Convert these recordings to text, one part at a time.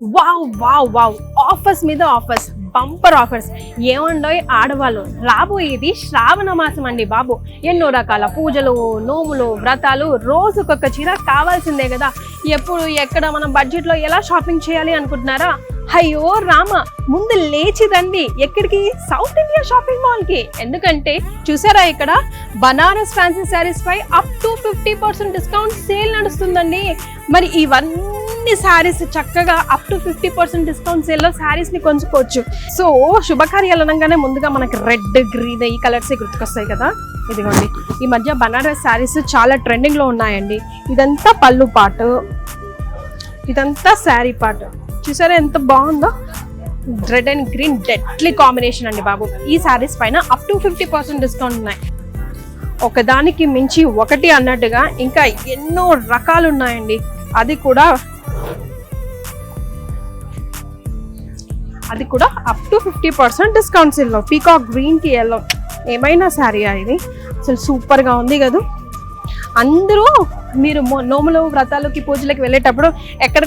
Wow wow wow offers మీద offers, bumper offers. ఏమండో ఆడవాళ్ళు, రాబోయేది శ్రావణ మాసం అండి బాబు. ఎన్నో రకాల పూజలు, నోములు, వ్రతాలు, రోజుకొక చీర కావాల్సిందే కదా. ఎప్పుడు ఎక్కడ మనం బడ్జెట్లో ఎలా షాపింగ్ చేయాలి అనుకుంటున్నారా? అయ్యో రామ, ముందు లేచిదండి. ఎక్కడికి? సౌత్ ఇండియా షాపింగ్ మాల్ కి. ఎందుకంటే చూసారా, ఇక్కడ బనారస్ ఫ్యాన్సీ శారీస్ పై అప్ టు 50% డిస్కౌంట్ సేల్ నడుస్తుందండి. మరి ఇవన్నీ శారీస్ చక్కగా అప్ టు 50% డిస్కౌంట్ సేల్ లో శారీస్ ని కొనుక్కోవచ్చు. సో శుభకార్యాలు అనగానే ముందుగా మనకి రెడ్, గ్రీన్ ఈ కలర్స్ గుర్తుకొస్తాయి కదా. ఇదిగోండి, ఈ మధ్య బనారస్ శారీస్ చాలా ట్రెండింగ్ లో ఉన్నాయండి. ఇదంతా పళ్ళు పాటు, ఇదంతా శారీ పాటు. చూసారా ఎంత బాగుందో? Red and green deadly combination అండి బాబు. ఈ శారీస్ పైన అప్ టు 50% డిస్కౌంట్ ఉన్నాయి. ఒకదానికి మించి ఒకటి అన్నట్టుగా ఇంకా ఎన్నో రకాలు ఉన్నాయండి. అది కూడా అప్ టు 50% డిస్కౌంట్స్ ఇల్లో. పీకాక్ గ్రీన్ కి ఎల్లో, ఏమైనా శారీ ఇది అసలు సూపర్ గా ఉంది కదా. అందరూ మీరు నోములు, వ్రతాలకి, పూజలకి వెళ్ళేటప్పుడు ఎక్కడ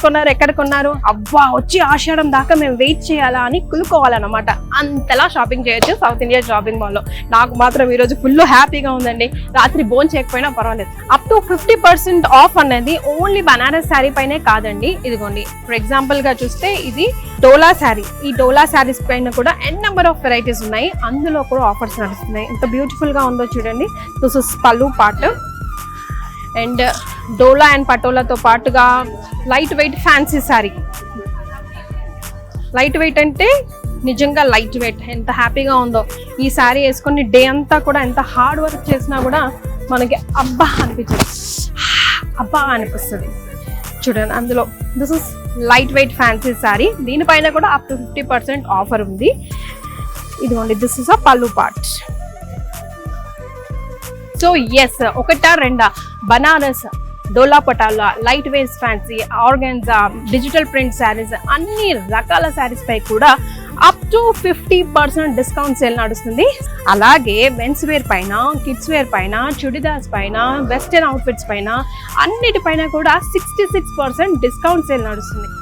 కొన్నారు అబ్బా, వచ్చి ఆషాఢం దాకా మేము వెయిట్ చేయాలా అని కులుకోవాలన్నమాట. అంతలా షాపింగ్ చేయొచ్చు సౌత్ ఇండియా షాపింగ్ మాల్లో. నాకు మాత్రం ఈరోజు ఫుల్ హ్యాపీగా ఉందండి. రాత్రి భోజనం చేయకపోయినా పర్వాలేదు. అప్ టు 50% ఆఫ్ అనేది ఓన్లీ బనారస్ శారీ పైనే కాదండి. ఇదిగోండి, ఫర్ ఎగ్జాంపుల్ గా చూస్తే ఇది డోలా శారీ. ఈ డోలా శారీస్ పైన కూడా ఎన్ నెంబర్ ఆఫ్ వెరైటీస్ ఉన్నాయి. అందులో కూడా ఆఫర్స్ నడుస్తున్నాయి. ఎంత బ్యూటిఫుల్ గా ఉందో చూడండి. దిస్ ఇస్ పళ్ళు పార్ట్. అండ్ డోలా అండ్ పటోలాతో పాటుగా light weight fancy sari. Light weight అంటే నిజంగా లైట్ వెయిట్. ఎంత హ్యాపీగా ఉందో ఈ శారీ వేసుకొని డే అంతా కూడా ఎంత హార్డ్ వర్క్ చేసినా కూడా మనకి అబ్బా అనిపించదు, అబ్బా అనిపిస్తుంది. చూడండి, అందులో this is light weight fancy sari. దీనిపైన కూడా అప్ టు 50% ఆఫర్ ఉంది. ఇదిగోండి, దిస్ ఇస్ అ పళ్ళు పార్ట్. సో ఎస్, ఒకటా రెండా, Banaras, Dola Patola, light weight fancy, organza, digital print saris, అన్ని రకాల శారీస్ పై కూడా అప్ టు 50% డిస్కౌంట్ సేల్ నడుస్తుంది. అలాగే మెన్స్ వేర్ పైన, కిడ్స్ వేర్ పైన, చుడిదార్స్ పైన, వెస్టర్న్ అవుట్ఫిట్స్ పైన అన్నిటిపైన కూడా 66% డిస్కౌంట్ సేల్ నడుస్తుంది.